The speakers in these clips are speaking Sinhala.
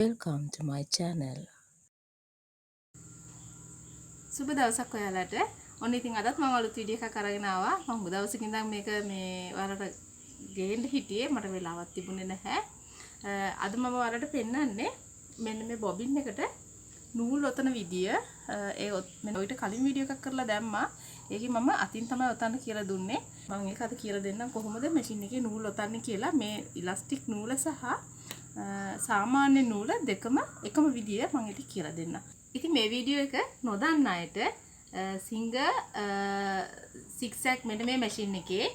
Welcome to my channel. සුබ දවසක් ඔයාලට. ඔන්න ඉතින් අදත් මම අලුත් වීඩියෝ එකක් අරගෙන ආවා. මම දවසක ඉඳන් මේක මේ ඔයාලට ගේන්න හිටියේ. මට වෙලාවක් තිබුණේ නැහැ. අද මම ඔයාලට පෙන්නන්නේ මෙන්න මේ බොබින් එකට නූල් ඔතන විදිය. මම ඔයිට කලින් වීඩියෝ එකක් කරලා දැම්මා. ඒකේ මම අතින් තමයි ඔතන්න කියලා දුන්නේ. මම ඒක අද කියලා දෙන්නම් කොහොමද මැෂින් එකේ නූල් ඔතන්නේ කියලා. මේ ඉලාස්ටික් නූල සහ සාමාන්‍ය නූල දෙකම එකම විදිය මම ඉතින් කියලා දෙන්නම්. ඉතින් මේ වීඩියෝ එක නොදන්න අයට සිංගර් සිග්සැග් මෙන්න මේ මැෂින් එකේ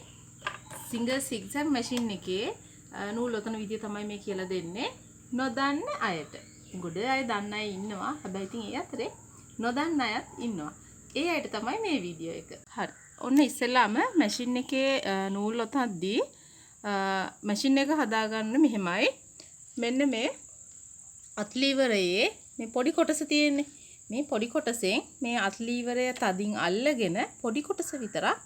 සිංගර් සිග්සැග් මැෂින් එකේ නූල් ඔතන විදිය තමයි මේ කියලා දෙන්නේ නොදන්න අයට. ගොඩ අය දන්න අය ඉන්නවා. හැබැයි ඉතින් ඒ අතරේ නොදන්න අයත් ඉන්නවා. ඒ අයට තමයි මේ වීඩියෝ එක. හරි. ඔන්න ඉස්සෙල්ලාම මැෂින් එකේ නූල් ඔතද්දී මැෂින් එක හදාගන්න මෙහෙමයි. මෙන්න මේ අත්ලීවරයේ මේ පොඩි කොටස තියෙන්නේ. මේ පොඩි කොටසෙන් මේ අත්ලීවරය තදින් අල්ලගෙන පොඩි කොටස විතරක්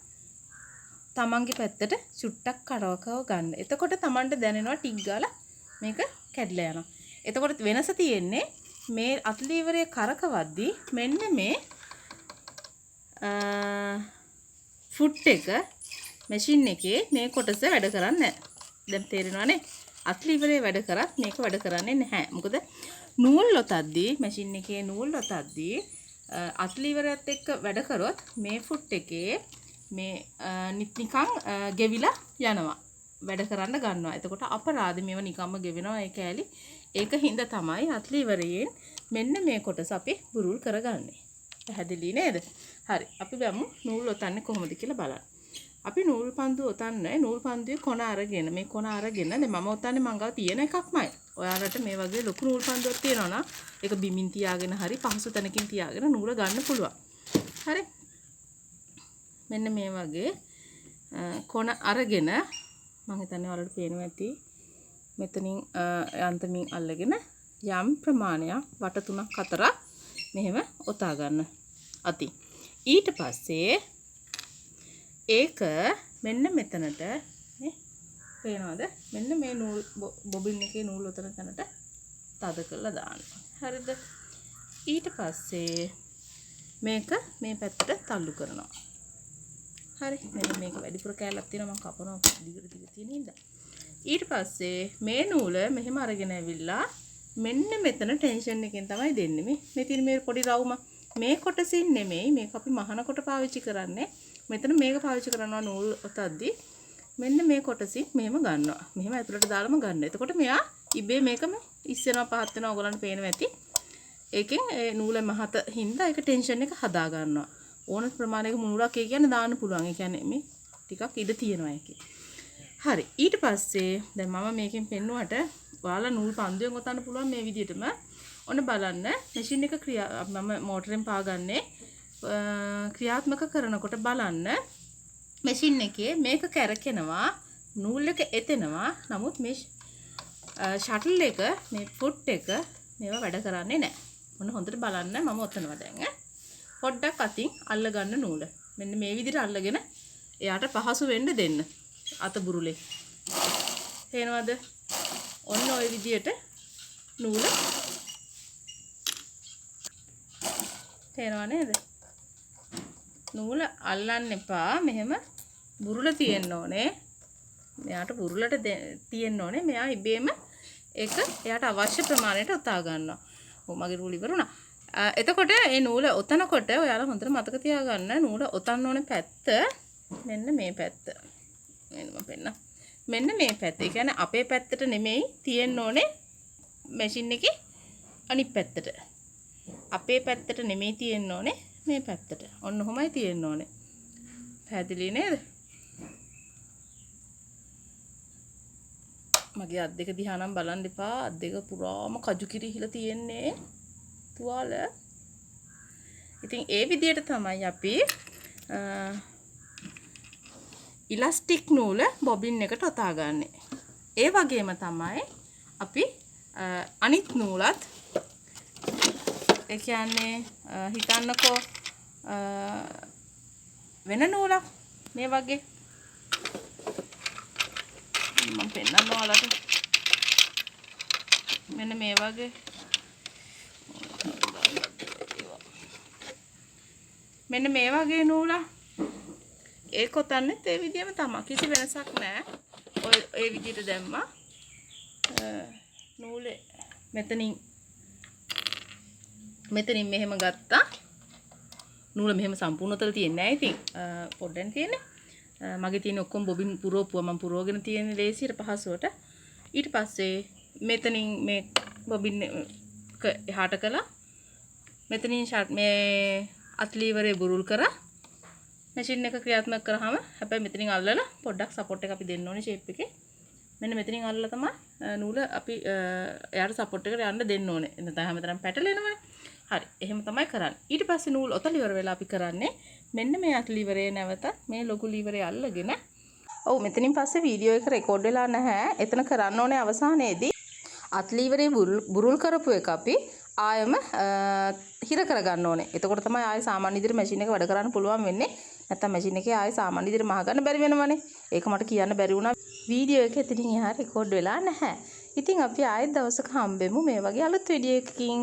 තමන්ගේ පැත්තට චුට්ටක් කඩවකව ගන්න. එතකොට තමන්ට දැනෙනවා ටික් ගාලා මේක කැඩලා යනවා. එතකොට වෙනස තියෙන්නේ මේ අත්ලීවරයේ කරකවද්දී මෙන්න මේ ෆුට් එක මැෂින් එකේ මේ කොටස වැඩ කරන්නේ නැහැ. දැන් තේරෙනවනේ? අත්ලීවරේ වැඩ කරත් මේක වැඩ කරන්නේ නැහැ. මොකද නූල් ඔතද්දී මැෂින් එකේ නූල් ඔතද්දී අත්ලීවරයත් එක්ක වැඩ කරොත් මේ ෆුට් එකේ මේ නිකන් ගෙවිලා යනවා. වැඩ කරන්න ගන්නවා. එතකොට අපරාධ මේව නිකම්ම ගෙවෙනවා ඒ කෑලි. ඒක හින්දා තමයි අත්ලීවරයෙන් මෙන්න මේ කොටස අපි බුරුල් කරගන්නේ. පැහැදිලි නේද? හරි. අපි බලමු නූල් ඔතන්නේ කොහොමද කියලා බලන්න. අපි නූල් පන්දු ඔතන්නේ නූල් පන්දුවේ කොන අරගෙන මේ කොන අරගෙන දැන් මම ඔතන්නේ මං ගාව තියෙන එකක්මයි. ඔයාලට මේ වගේ ලොකු නූල් පන්දුවක් තියෙනවා නම් ඒක බිමින් තියාගෙන හරි පහසු තැනකින් තියාගෙන නූල ගන්න පුළුවන්. හරි. මෙන්න මේ වගේ කොන අරගෙන මම හිතන්නේ ඔයාලට පේනවා ඇති. මෙතනින් යන්තමින් අල්ලගෙන යම් ප්‍රමාණයක් වට 3ක් 4ක් මෙහෙම ඔතා ගන්න අතින්. ඊට පස්සේ ඒක මෙන්න මෙතනට නේ පේනවද? මෙන්න මේ නූල් බොබින් එකේ නූල් උතන තැනට තද කරලා දාන්න. හරිද? ඊට පස්සේ මේක මේ පැත්තට තල්ලු කරනවා. හරි. මෙන්න මේක වැඩිපුර කැලක් තියෙනවා මම කපනවා දිගට තියෙන හින්දා. ඊට පස්සේ මේ නූල මෙහෙම අරගෙන ඇවිල්ලා මෙන්න මෙතන ටෙන්ෂන් එකෙන් තමයි දෙන්නේ. මේ තියෙන මේ පොඩි රවුම මේ කොටසින් නෙමෙයි මේක අපි මහන කොට පාවිච්චි කරන්නේ. මෙතන මේක පාවිච්චි කරනවා නූල් ඔතද්දී මෙන්න මේ කොටසින් මෙහෙම ගන්නවා. මෙහෙම ඇතුළට දාලම ගන්න. එතකොට මෙයා ඉබේ මේකම ඉස්සෙනවා පහත් වෙනවා ඔයගලන්ට පේනවා ඇති. ඒකෙන් ඒ නූල මහත හින්දා ඒක ටෙන්ෂන් එක හදා ගන්නවා. ඕන ප්‍රමාණයක මුණුරක් ඒ කියන්නේ දාන්න පුළුවන්. ඒ කියන්නේ මේ ටිකක් ඉඩ තියෙනවා ඒකේ. හරි. ඊට පස්සේ දැන් මම මේකෙන් පෙන්නුවට ඔයාලා නූල් පන්දුවෙන් ඔතන්න පුළුවන් මේ විදිහටම. ඔන්න බලන්න මැෂින් එක මම මෝටරෙන් පාගන්නේ ක්‍රියාත්මක කරනකොට බලන්න මැෂින් එකේ මේක කැරකෙනවා නූල් එක එතෙනවා. නමුත් මේ ෂටල් එක මේ ෆුට් එක මේවා වැඩ කරන්නේ නැහැ. ඔන්න හොඳට බලන්න මම ඔතනවා දැන් පොඩ්ඩක් අතින් අල්ල ගන්න නූල. මෙන්න මේ විදිහට අල්ලගෙන එයාට පහසු වෙන්න දෙන්න. අත බුරුලේ. තේනවද? ඔන්න ওই විදිහට නූල තේනව නේද? නූල අල්ලන්න එපා. මෙහෙම බුරුල තියෙන්න ඕනේ. මෙයාට බුරුලට තියෙන්න ඕනේ. මෙයා ඉබේම ඒක එයාට අවශ්‍ය ප්‍රමාණයට ඔතා ගන්නවා. මගේ නූල ඉවරුණා. එතකොට මේ නූල ඔතනකොට ඔයාලා හොඳට මතක තියාගන්න නූල ඔතන්න ඕනේ පැත්ත මෙන්න මේ පැත්ත. මෙන්න මේ පැත්ත. ඒ කියන්නේ අපේ පැත්තට නෙමෙයි තියෙන්න ඕනේ මැෂින් එකේ අනිත් පැත්තට. අපේ පැත්තට නෙමෙයි තියෙන්න ඕනේ මේ පැත්තට. ඔන්න ඔහොමයි තියෙන්න ඕනේ. පැහැදිලි නේද? මගේ අත් දෙක දිහා නම් බලන්න එපා. අත් දෙක පුරාම කජු කිරිහිලා තියෙන්නේ. තුවාල. ඉතින් ඒ විදිහට තමයි අපි ඉලාස්ටික් නූල බොබින් එකට ඔතා ගන්නෙ. ඒ වගේම තමයි අපි අනිත් නූලත් ඒ කියන්නේ හිතන්නකෝ වෙන නූලක් මේ වගේ මම පෙන්නනවා ඔයාලට මෙන්න මේ වගේ මෙන්න මේ වගේ නූලක් ඒ කොතන්නෙත් ඒ විදිහම තමයි. කිසි වෙනසක් නැහැ. ඔය ඒ විදිහට දැම්මා. නූලේ මෙතනින් මෙහෙම ගත්තා. නූල මෙහෙම සම්පූර්ණ උතල තියෙන්නේ නැහැ ඉතින්. පොඩ්ඩෙන් තියෙන්නේ. මගේ තියෙන ඔක්කොම බොබින් පුරවපුවා මම පුරවගෙන තියෙන ලේසියට පහසුවට. ඊට පස්සේ මෙතනින් මේ බොබින් එහාට කළා. මෙතනින් මේ අත්ලීවරේ බුරුල් කරා. මැෂින් එක ක්‍රියාත්මක කරාම හැබැයි මෙතනින් අල්ලලා පොඩ්ඩක් සපෝට් එක අපි දෙන්න ඕනේ ෂේප් එකේ. මෙන්න මෙතනින් අල්ලලා තමයි නූල අපි එයාට සපෝට් එකට යන්න දෙන්න ඕනේ. එතන හැමතරම් පැටලෙනවනේ. හරි. එහෙම තමයි කරන්නේ. ඊට පස්සේ නූල් ඔතල ඉවර වෙලා අපි කරන්නේ මෙන්න මේ අත්ලීවරේ නැවත මේ ලොකු ලීවරේ අල්ලගෙන ඔව් මෙතනින් පස්සේ වීඩියෝ එක රෙකෝඩ් වෙලා නැහැ. එතන කරන්න ඕනේ අවසානයේදී අත්ලීවරේ බුරුල් කරපු එක අපි ආයම හිර කරගන්න ඕනේ. එතකොට තමයි ආයෙ සාමාන්‍ය විදිහට මැෂින් එක වැඩ කරන්න පුළුවන් වෙන්නේ. නැත්තම් මැෂින් එකේ ආයෙ සාමාන්‍ය විදිහට මහ ගන්න බැරි වෙනවනේ. ඒක මට කියන්න බැරි වුණා. වීඩියෝ එක එතනින් එහා රෙකෝඩ් වෙලා නැහැ. ඉතින් අපි ආයෙත් දවසක හම්බෙමු මේ වගේ අලුත් වීඩියෝ එකකින්.